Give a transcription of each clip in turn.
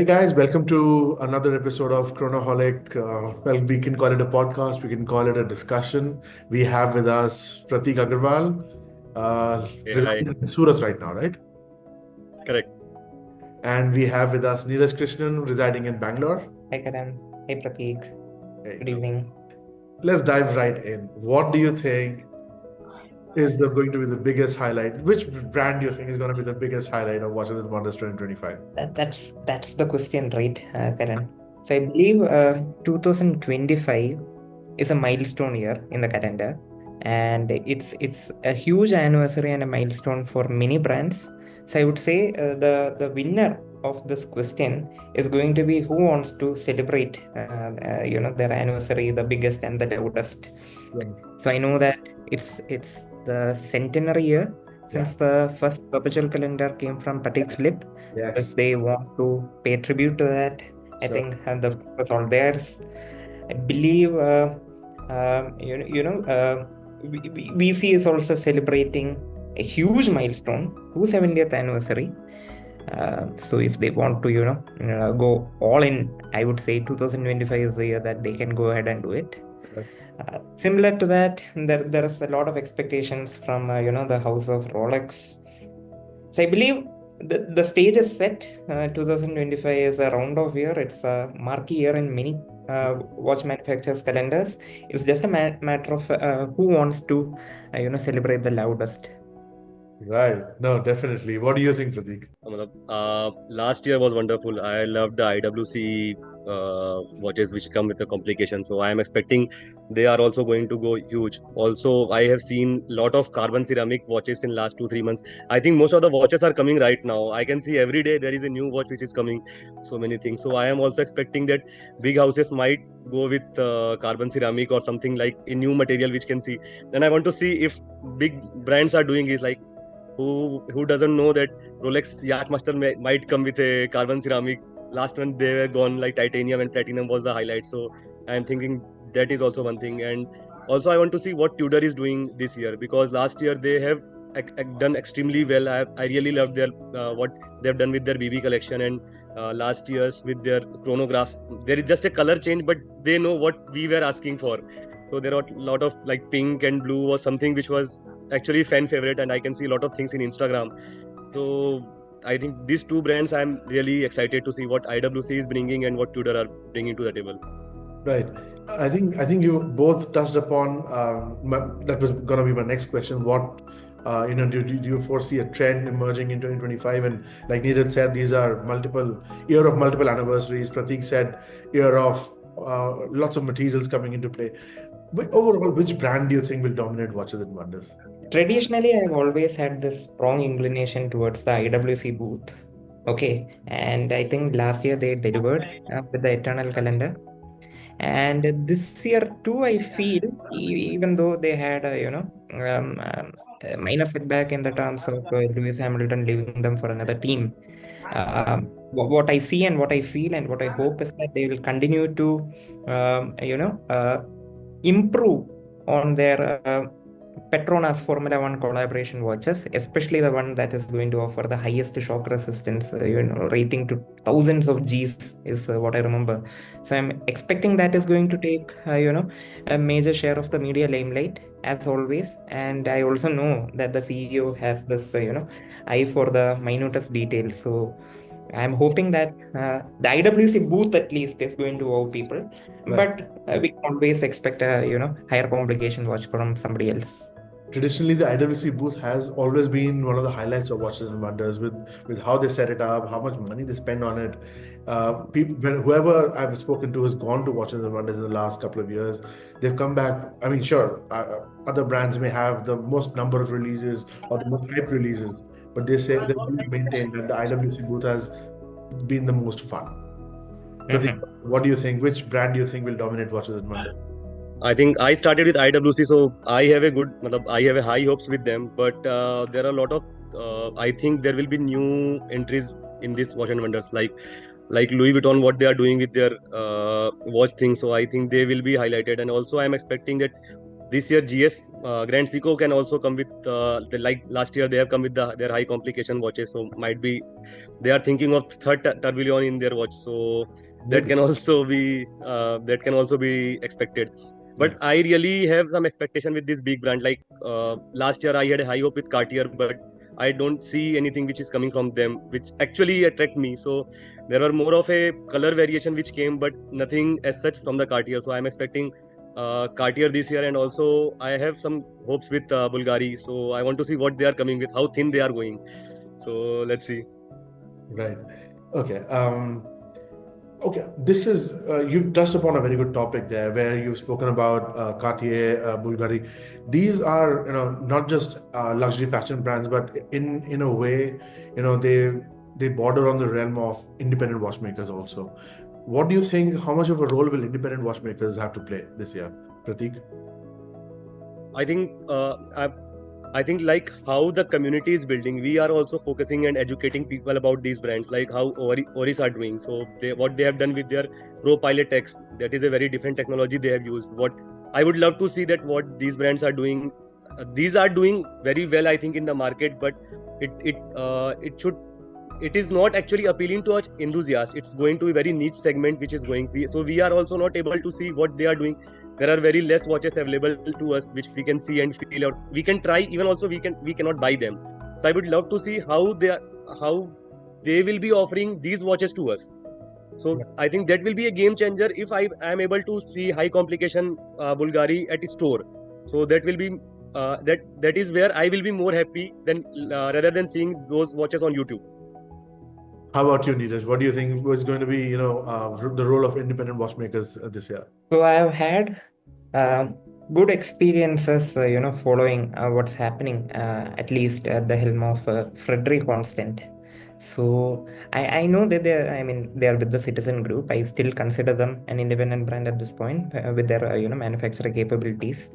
Hey guys, welcome to another episode of Chronoholic. Well, we can call it a podcast, we can call it a discussion. We have with us Prateek Agarwal, Hey, hi. residing in Surat right now, right? Correct. And we have with us Neeraj Krishnan, residing in Bangalore. Hi Karan. Hey Prateek. Hey, Good evening. let's dive right in. What do you think going to be the biggest highlight? Which brand do you think is going to be the biggest highlight of Watches and Wonders 2025? That's the question, right, Karan? So I believe 2025 is a milestone year in the calendar, and it's a huge anniversary and a milestone for many brands. So I would say the winner of this question is going to be who wants to celebrate their anniversary the biggest and the loudest. Yeah. So I know that it's the centenary year Yeah. since the first perpetual calendar came from Prateek's Yes. lip. If Yes. they want to pay tribute to that, I Sure. think that's all theirs. I believe VC is also celebrating a huge milestone, 270th anniversary. So if they want to, go all in, I would say 2025 is the year that they can go ahead and do it. Right. Similar to that, there is a lot of expectations from the house of Rolex. So I believe the stage is set. 2025 is a round of year. It's a marquee year in many watch manufacturers' calendars. It's just a matter of who wants to celebrate the loudest. Right. No, definitely. What do you think, Prateek? Last year was wonderful. I loved the IWC watches which come with the complication. So I am expecting they are also going to go huge. Also, I have seen lot of carbon ceramic watches in last 2-3 months. I think most of the watches are coming right now. I can see every day there is a new watch which is coming. So many things. So I am also expecting that big houses might go with carbon ceramic or something like a new material which can see. And I want to see if big brands are doing is like who doesn't know that Rolex Yachtmaster might come with a carbon ceramic. Last one they were gone like titanium and platinum was the highlight. So I'm thinking that is also one thing. And also I want to see what Tudor is doing this year because last year they have done extremely well. I really love their what they've done with their BB collection and last year's with their chronograph. There is just a color change, but they know what we were asking for. So there are a lot of like pink and blue or something which was actually fan favorite, and I can see a lot of things in Instagram. So I think these two brands I'm really excited to see what IWC is bringing and what Tudor are bringing to the table. Right. I think you both touched upon that was going to be my next question. What do you foresee a trend emerging in 2025? And like Neeraj said, these are year of multiple anniversaries. Prateek said year of lots of materials coming into play. But overall, which brand do you think will dominate Watches and Wonders? Traditionally, I've always had this strong inclination towards the IWC booth. Okay, and I think last year they delivered with the Eternal Calendar. And this year too, I feel, even though they had, minor feedback in the terms of Lewis Hamilton leaving them for another team, what I see and what I feel and what I hope is that they will continue to, improve on their Petronas Formula One collaboration watches, especially the one that is going to offer the highest shock resistance, rating to thousands of Gs is what I remember. So I'm expecting that is going to take, a major share of the media limelight as always. And I also know that the CEO has this, eye for the minutest details. So I'm hoping that the IWC booth at least is going to wow people, Right. but we can always expect a higher complication watch from somebody else. Traditionally, the IWC booth has always been one of the highlights of Watches and Wonders with how they set it up, how much money they spend on it. Whoever I've spoken to has gone to Watches and Wonders in the last couple of years, they've come back. I mean, sure, other brands may have the most number of releases or the most hype releases, but they say they always maintain that the IWC booth has been the most fun. Prateek, what do you think? Which brand do you think will dominate Watches and Wonders? I think I started with IWC, so I have I have a high hopes with them. But there are a lot of, I think there will be new entries in this Watch and Wonders, like Louis Vuitton, what they are doing with their watch thing. So I think they will be highlighted, and also I am expecting that this year GS Grand Seiko can also come with like last year they have come with their high complication watches. So might be they are thinking of third tourbillon in their watch. So that Maybe. can also be expected. But Yeah. I really have some expectation with this big brand. Like last year I had a high hope with Cartier, but I don't see anything which is coming from them which actually attract me. So there were more of a color variation which came, but nothing as such from the Cartier. So I'm expecting Cartier this year, and also I have some hopes with Bulgari. So I want to see what they are coming with, how thin they are going. So let's see. Right. Okay. Okay. This is you've touched upon a very good topic there, where you've spoken about Cartier, Bulgari. These are, not just luxury fashion brands, but in a way, they border on the realm of independent watchmakers also. What do you think? How much of a role will independent watchmakers have to play this year, Prateek? I think I think like how the community is building, we are also focusing and educating people about these brands, like how Oris are doing. So what they have done with their Pro Pilot X, that is a very different technology they have used. What I would love to see that what these brands are doing. These are doing very well, I think, in the market, but it should. It is not actually appealing to us enthusiasts. It's going to be very niche segment which is going. So we are also not able to see what they are doing. There are very less watches available to us which we can see and feel out. We can try, even also we cannot buy them. So I would love to see how they will be offering these watches to us. So I think that will be a game changer if I am able to see high complication Bulgari at a store. So that will be that is where I will be more happy than rather than seeing those watches on YouTube. How about you, Neeraj? What do you think was going to be, the role of independent watchmakers this year? So I have had good experiences, following what's happening, at least at the helm of Frederick Constant. So I know that they are with the Citizen Group. I still consider them an independent brand at this point, with their manufacturing capabilities.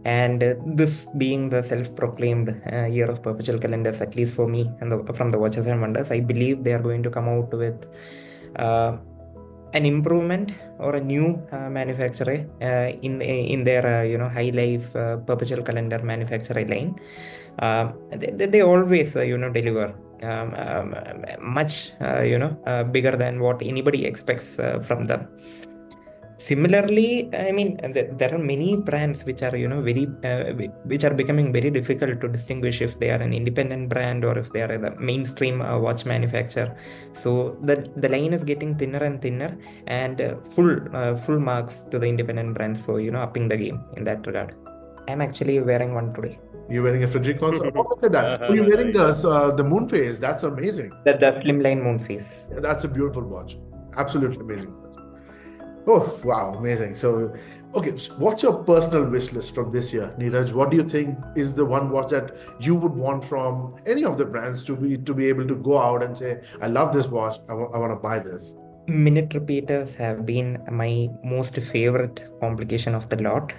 And this being the self-proclaimed year of perpetual calendars, at least for me, and from the Watches and Wonders, I believe they are going to come out with uh, an improvement or a new manufacturer in their high life perpetual calendar manufacturer line. They always deliver much bigger than what anybody expects from them. Similarly, there are many brands which are very which are becoming very difficult to distinguish if they are an independent brand or if they are the mainstream watch manufacturer. So the line is getting thinner and thinner, and full marks to the independent brands for upping the game in that regard. I'm actually wearing one today. You're wearing a Frederick Constant. Oh, look at that. Oh, you're wearing the moon phase. That's amazing. The slimline moon face. That's a beautiful watch. Absolutely amazing. Oh, wow, amazing. So, okay, so what's your personal wish list from this year, Neeraj? What do you think is the one watch that you would want from any of the brands to be able to go out and say, I love this watch, I want to buy this? Minute repeaters have been my most favorite complication of the lot.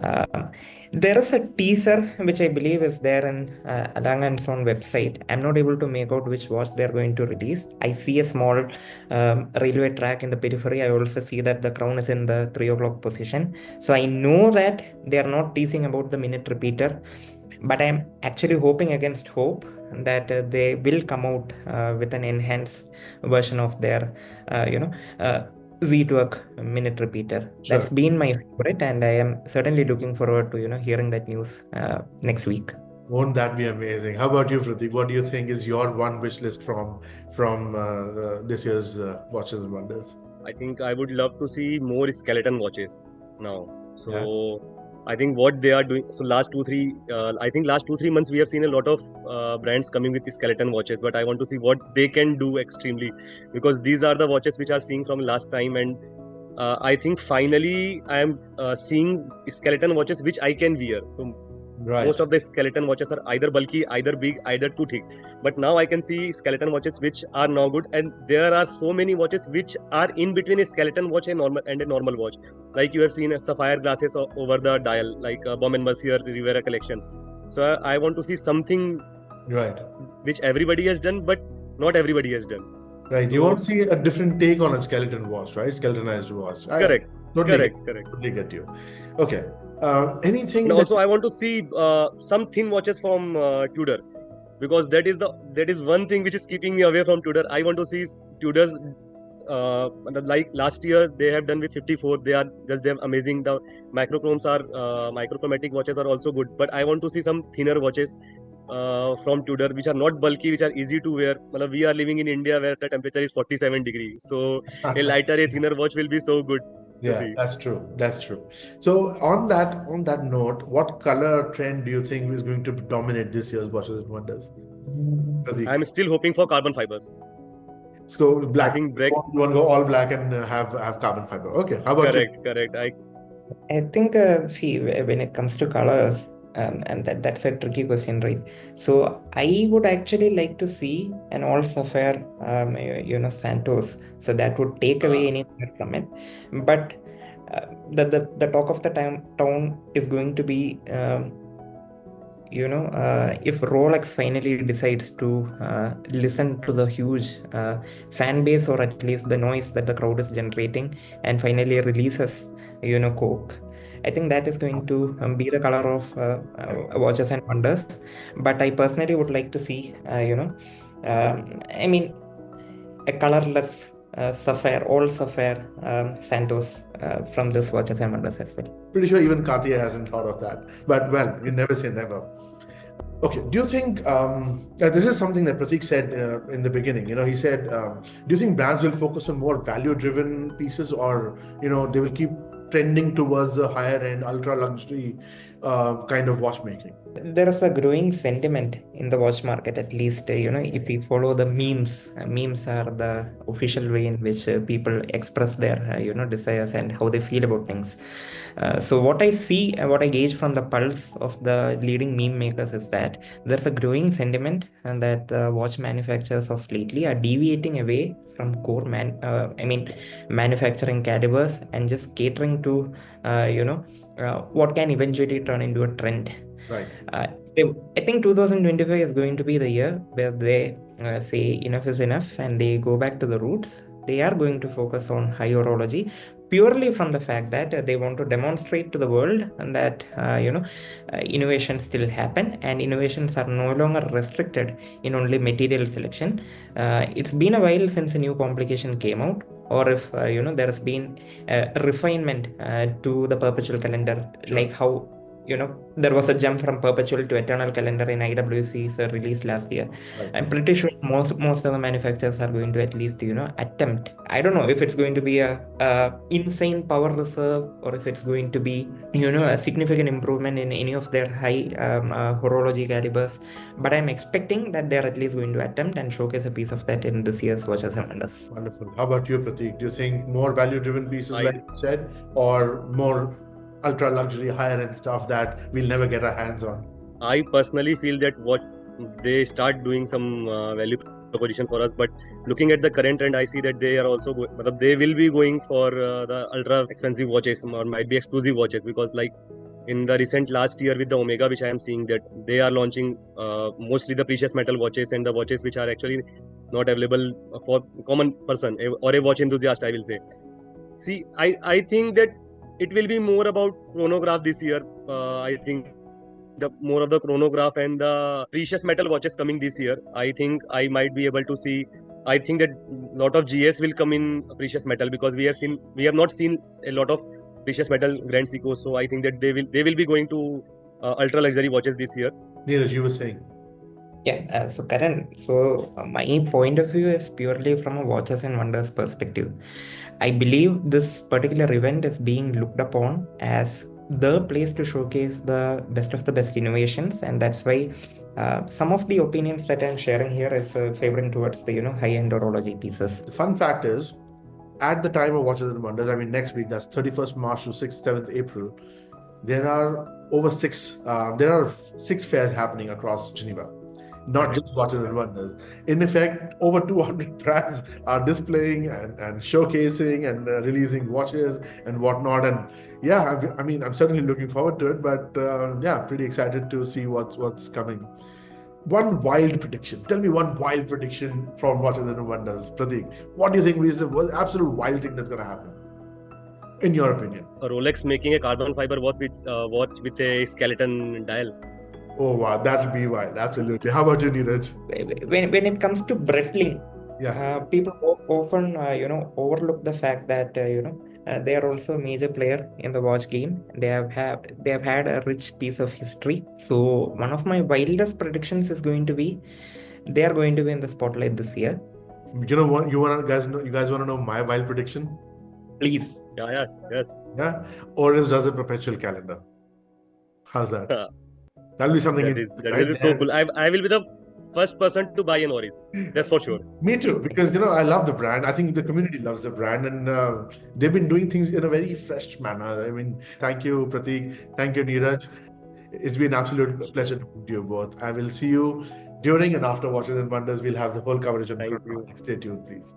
Uh, there is a teaser which I believe is there in Alang & Son website. I'm not able to make out which watch they're going to release. I see a small railway track in the periphery. I also see that the crown is in the 3 o'clock position. So I know that they are not teasing about the minute repeater, but I'm actually hoping against hope that they will come out with an enhanced version of their, Z-Twerk minute repeater. Sure. That's been my favorite, and I am certainly looking forward to hearing that news next week. Won't that be amazing? How about you, Prateek? What do you think is your one wish list from this year's Watches and Wonders? I think I would love to see more skeleton watches now. So Yeah. I think what they are doing. So last 2-3 months we have seen a lot of brands coming with skeleton watches. But I want to see what they can do extremely, because these are the watches which are seeing from last time, and I think finally I am seeing skeleton watches which I can wear. So Right. most of the skeleton watches are either bulky, either big, either too thick. But now I can see skeleton watches which are now good, and there are so many watches which are in between a skeleton watch and a normal watch. Like you have seen a sapphire glasses over the dial, like Baume & Mercier Rivera collection. So I want to see something Right. which everybody has done, but not everybody has done. Right. You So- want to see a different take on a skeleton watch, right? Skeletonized watch. Correct. Totally Correct. Totally get you. Okay. Anything And that also, I want to see some thin watches from Tudor, because that is one thing which is keeping me away from Tudor. I want to see Tudor's. Like last year, they have done with 54. They're amazing. The microchromatic watches are also good. But I want to see some thinner watches from Tudor, which are not bulky, which are easy to wear. Matlab, we are living in India where the temperature is 47 degrees. So a lighter, a thinner watch will be so good to Yeah, see. that's true. That's true. So on that note, what color trend do you think is going to dominate this year's Watches and Wonders? I'm Prateek. still hoping for carbon fibers. Let's go I black. think black. You want to go all black and have carbon fiber. Okay. How about you? Correct. I think, see, when it comes to colors, and that's a tricky question, right? So I would actually like to see an all sapphire, Santos. So that would take away any color from it. But the talk of the town is going to be, if Rolex finally decides to listen to the huge fan base, or at least the noise that the crowd is generating, and finally releases, Coke. I think that is going to be the color of Watches and Wonders. But I personally would like to see, I mean, a colorless sapphire, all sapphire Santos from this Watches and Wonders as well. Pretty sure even Cartier hasn't thought of that. But well, you never say never. Okay, do you think this is something that Prateek said in the beginning? He said, do you think brands will focus on more value-driven pieces, or they will keep trending towards the higher end, ultra luxury kind of watchmaking? There is a growing sentiment in the watch market, at least, if we follow the memes. Memes are the official way in which people express their, desires and how they feel about things. So what I see and what I gauge from the pulse of the leading meme makers is that there's a growing sentiment and that watch manufacturers of lately are deviating away from manufacturing calibers and just catering to, what can eventually turn into a trend. Right. I think 2025 is going to be the year where they say enough is enough and they go back to the roots. They are going to focus on high horology purely from the fact that they want to demonstrate to the world and that innovations still happen, and innovations are no longer restricted in only material selection. It's been a while since a new complication came out, or if there has been a refinement to the perpetual calendar, Sure. like how there was a jump from perpetual to eternal calendar in IWC's release last year. Right. I'm pretty sure most of the manufacturers are going to at least attempt. I don't know if it's going to be a insane power reserve, or if it's going to be a significant improvement in any of their high horology calibers. But I'm expecting that they're at least going to attempt and showcase a piece of that in this year's Watches and Wonders. Wonderful. How about you, Prateek? Do you think more value-driven pieces, I like you said, or more ultra luxury, higher end stuff that we'll never get our hands on? I personally feel that what they start doing some value proposition for us, but looking at the current trend, I see that they are also they will be going for the ultra expensive watches, or might be exclusive watches, because like in the recent last year with the Omega, which I am seeing that they are launching mostly the precious metal watches and the watches which are actually not available for common person or a watch enthusiast, I will say. See, I think that it will be more about chronograph this year. I think the more of the chronograph and the precious metal watches coming this year. I think I might be able to see. I think that lot of GS will come in precious metal, because we have not seen a lot of precious metal Grand Seikos. So I think that they will be going to ultra luxury watches this year. Neeraj, you were saying. Yeah, so Karan, my point of view is purely from a Watches and Wonders perspective. I believe this particular event is being looked upon as the place to showcase the best of the best innovations, and that's why some of the opinions that I'm sharing here is favoring towards the high-end horology pieces. The fun fact is, at the time of Watches and Wonders, I mean next week, that's 31st March to 6th, 7th April, there are six fairs happening across Geneva. Not just Watches and Wonders. In effect, over 200 brands are displaying and showcasing and releasing watches and whatnot. And yeah, I mean, I'm certainly looking forward to it. But yeah, pretty excited to see what's coming. One wild prediction. Tell me one wild prediction from Watches and Wonders, Prateek. What do you think is the absolute wild thing that's going to happen? in your opinion? A Rolex making a carbon fiber watch with a skeleton dial. Oh wow, that'll be wild. Absolutely. How about you, Neeraj? When it comes to Breitling, Yeah. people often overlook the fact that they are also a major player in the watch game. They have had a rich piece of history. So one of my wildest predictions is going to be they are going to be in the spotlight this year. You know what? You guys want to know my wild prediction? Please. Yeah, yes. Yeah. Oris does a perpetual calendar. How's that? That That'll be something is interesting, that will right? be so cool. I will be the first person to buy an Oris. That's for sure. Me too, because I love the brand. I think the community loves the brand, and they've been doing things in a very fresh manner. I mean, thank you, Prateek. Thank you, Neeraj. It's been an absolute pleasure talking to you both. I will see you during and after Watches and Wonders. We'll have the whole coverage on Thank you. Chronoholic. Stay tuned, please.